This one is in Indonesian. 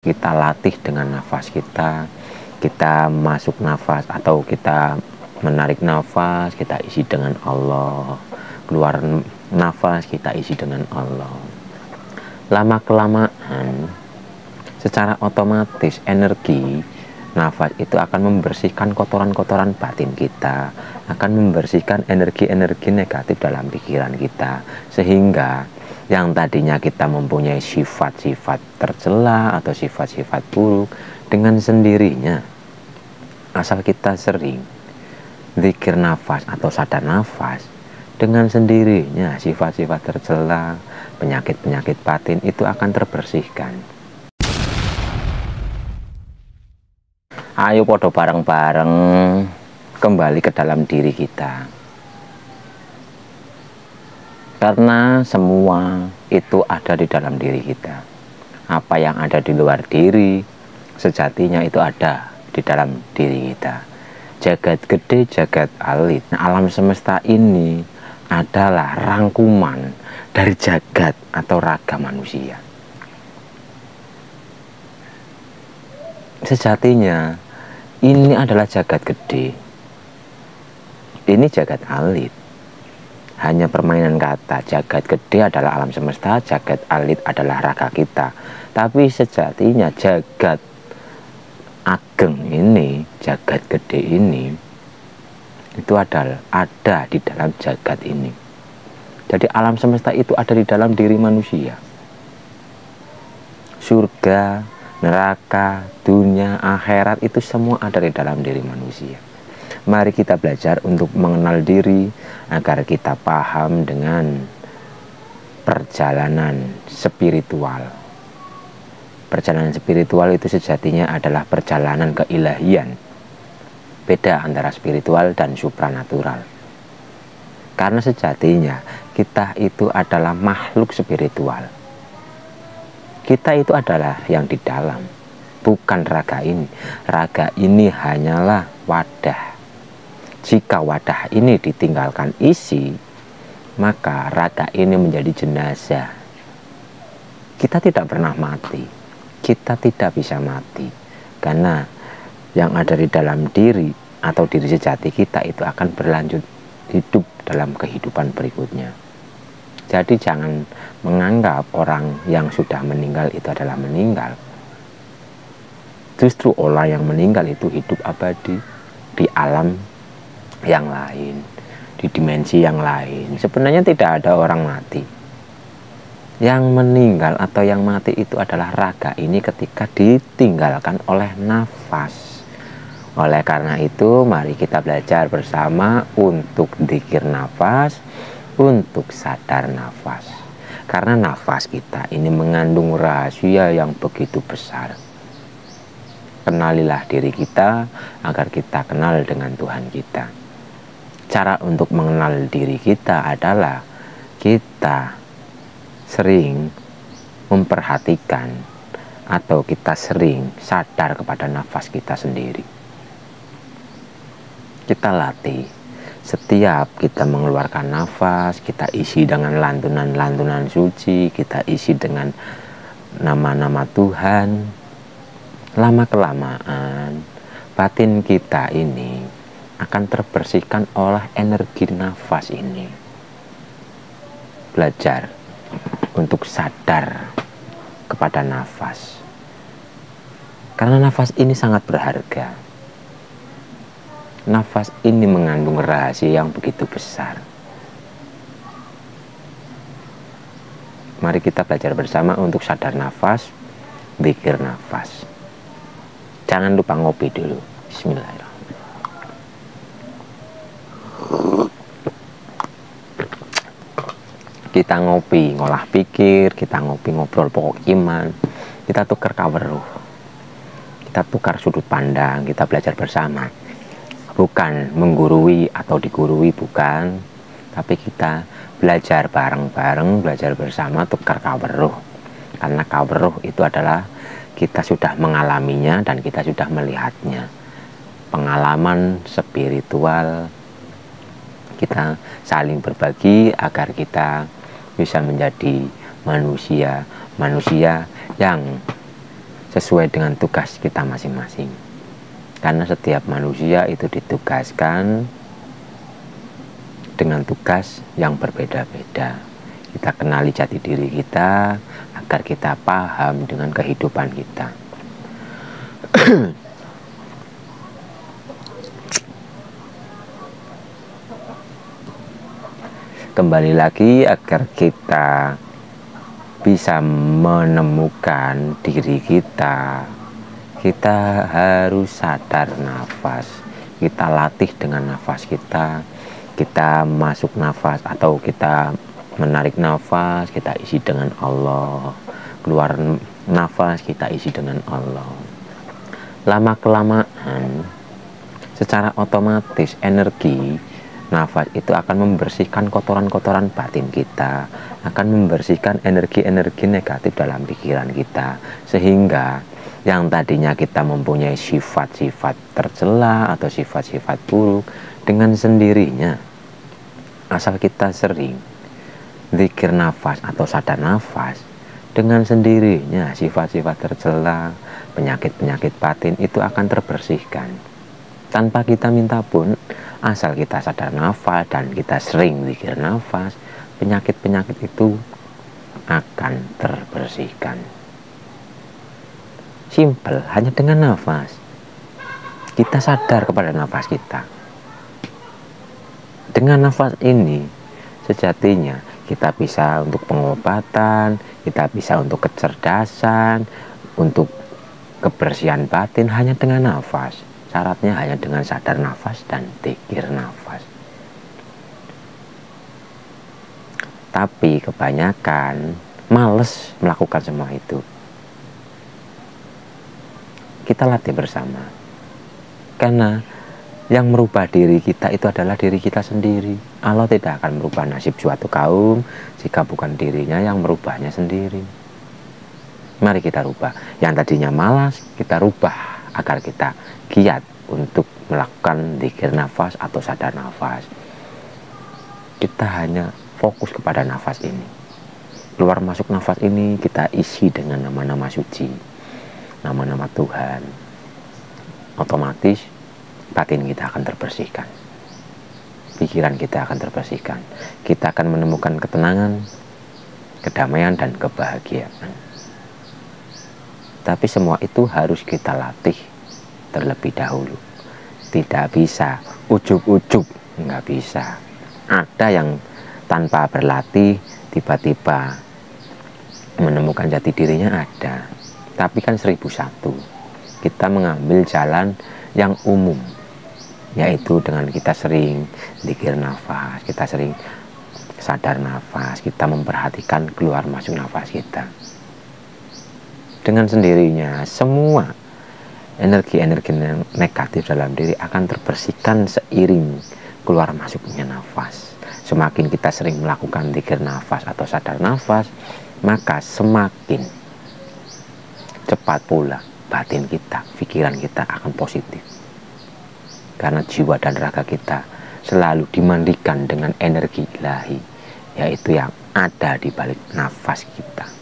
kita latih dengan nafas kita. Kita masuk nafas atau kita menarik nafas, kita isi dengan Allah. Keluar nafas, kita isi dengan Allah. Lama-kelamaan, secara otomatis energi nafas itu akan membersihkan kotoran-kotoran batin kita, akan membersihkan energi-energi negatif dalam pikiran kita, sehingga yang tadinya kita mempunyai sifat-sifat tercela atau sifat-sifat buruk, dengan sendirinya, asal kita sering zikir nafas atau sadar nafas, dengan sendirinya sifat-sifat tercela, penyakit-penyakit batin itu akan terbersihkan. Ayo podo bareng-bareng kembali ke dalam diri kita. Karena semua itu ada di dalam diri kita. Apa yang ada di luar diri, sejatinya itu ada di dalam diri kita. Jagat gede, jagat alit. Nah, alam semesta ini adalah rangkuman dari jagat atau raga manusia. Sejatinya ini adalah jagat gede, ini jagat alit. Hanya permainan kata. Jagat gede adalah alam semesta, jagat alit adalah raga kita. Tapi sejatinya jagat ageng ini, jagat gede ini, itu ada di dalam jagat ini. Jadi alam semesta itu ada di dalam diri manusia. Surga, neraka, dunia, akhirat itu semua ada di dalam diri manusia. Mari kita belajar untuk mengenal diri agar kita paham dengan perjalanan spiritual. Perjalanan spiritual itu sejatinya adalah perjalanan keilahian. Beda antara spiritual dan supranatural. Karena sejatinya kita itu adalah makhluk spiritual. Kita itu adalah yang di dalam, bukan raga ini. Raga ini hanyalah wadah. Jika wadah ini ditinggalkan isi, maka raga ini menjadi jenazah. Kita tidak pernah mati. Kita tidak bisa mati. Karena yang ada di dalam diri atau diri sejati kita itu akan berlanjut hidup dalam kehidupan berikutnya. Jadi jangan menganggap orang yang sudah meninggal itu adalah meninggal. Justru orang yang meninggal itu hidup abadi di alam yang lain, di dimensi yang lain. Sebenarnya tidak ada orang mati. Yang meninggal atau yang mati itu adalah raga ini ketika ditinggalkan oleh nafas. Oleh karena itu, mari kita belajar bersama untuk zikir nafas, untuk sadar nafas. Karena nafas kita ini mengandung rahasia yang begitu besar. Kenalilah diri kita agar kita kenal dengan Tuhan kita. Cara untuk mengenal diri kita adalah kita sering memperhatikan atau kita sering sadar kepada nafas kita sendiri. Kita latih. Setiap kita mengeluarkan nafas, kita isi dengan lantunan-lantunan suci, kita isi dengan nama-nama Tuhan. Lama-kelamaan, batin kita ini akan terbersihkan oleh energi nafas ini. Belajar untuk sadar kepada nafas. Karena nafas ini sangat berharga. Nafas ini mengandung rahasia yang begitu besar. Mari kita belajar bersama untuk sadar nafas, zikir nafas. Jangan lupa ngopi dulu. Bismillahirrahmanirrahim. Kita ngopi, ngolah pikir, kita ngopi ngobrol pokok iman, kita tukar kaweruh, kita tukar sudut pandang, kita belajar bersama. Bukan menggurui atau digurui, bukan, tapi kita belajar bareng-bareng, belajar bersama, tukar kaweruh. Karena kaweruh itu adalah kita sudah mengalaminya dan kita sudah melihatnya. Pengalaman spiritual, kita saling berbagi agar kita bisa menjadi manusia yang sesuai dengan tugas kita masing-masing. Karena setiap manusia itu ditugaskan dengan tugas yang berbeda-beda. Kita kenali jati diri kita agar kita paham dengan kehidupan kita. Kembali lagi, agar kita bisa menemukan diri kita, kita harus sadar nafas. Kita latih dengan nafas kita. Kita masuk nafas atau kita menarik nafas, kita isi dengan Allah. Keluar nafas, kita isi dengan Allah. Lama-kelamaan, secara otomatis energi nafas itu akan membersihkan kotoran-kotoran batin kita, akan membersihkan energi-energi negatif dalam pikiran kita, sehingga yang tadinya kita mempunyai sifat-sifat tercela atau sifat-sifat buruk, dengan sendirinya, asal kita sering zikir nafas atau sadar nafas, dengan sendirinya sifat-sifat tercela, penyakit-penyakit batin itu akan terbersihkan. Tanpa kita minta pun, asal kita sadar nafas dan kita sering zikir nafas, penyakit-penyakit itu akan terbersihkan. Simple, hanya dengan nafas. Kita sadar kepada nafas kita. Dengan nafas ini, sejatinya kita bisa untuk pengobatan, kita bisa untuk kecerdasan, untuk kebersihan batin hanya dengan nafas. Syaratnya hanya dengan sadar nafas dan zikir nafas. Tapi kebanyakan males melakukan semua itu. Kita latih bersama. Karena yang merubah diri kita itu adalah diri kita sendiri. Allah tidak akan merubah nasib suatu kaum jika bukan dirinya yang merubahnya sendiri. Mari kita rubah. Yang tadinya malas, kita rubah agar kita giat untuk melakukan zikir nafas atau sadar nafas. Kita hanya fokus kepada nafas ini. Keluar masuk nafas ini kita isi dengan nama-nama suci, nama-nama Tuhan. Otomatis batin kita akan terbersihkan, pikiran kita akan terbersihkan. Kita akan menemukan ketenangan, kedamaian, dan kebahagiaan. Tapi semua itu harus kita latih terlebih dahulu. Tidak bisa ujub-ujub, nggak bisa. Ada yang tanpa berlatih tiba-tiba menemukan jati dirinya, ada. Tapi kan 1001. Kita mengambil jalan yang umum, yaitu dengan kita sering zikir nafas, kita sering sadar nafas, kita memperhatikan keluar masuk nafas kita. Dengan sendirinya semua energi-energi negatif dalam diri akan terbersihkan seiring keluar masuknya nafas. Semakin kita sering melakukan zikir nafas atau sadar nafas, maka semakin cepat pula batin kita, pikiran kita akan positif. Karena jiwa dan raga kita selalu dimandikan dengan energi ilahi, yaitu yang ada di balik nafas kita.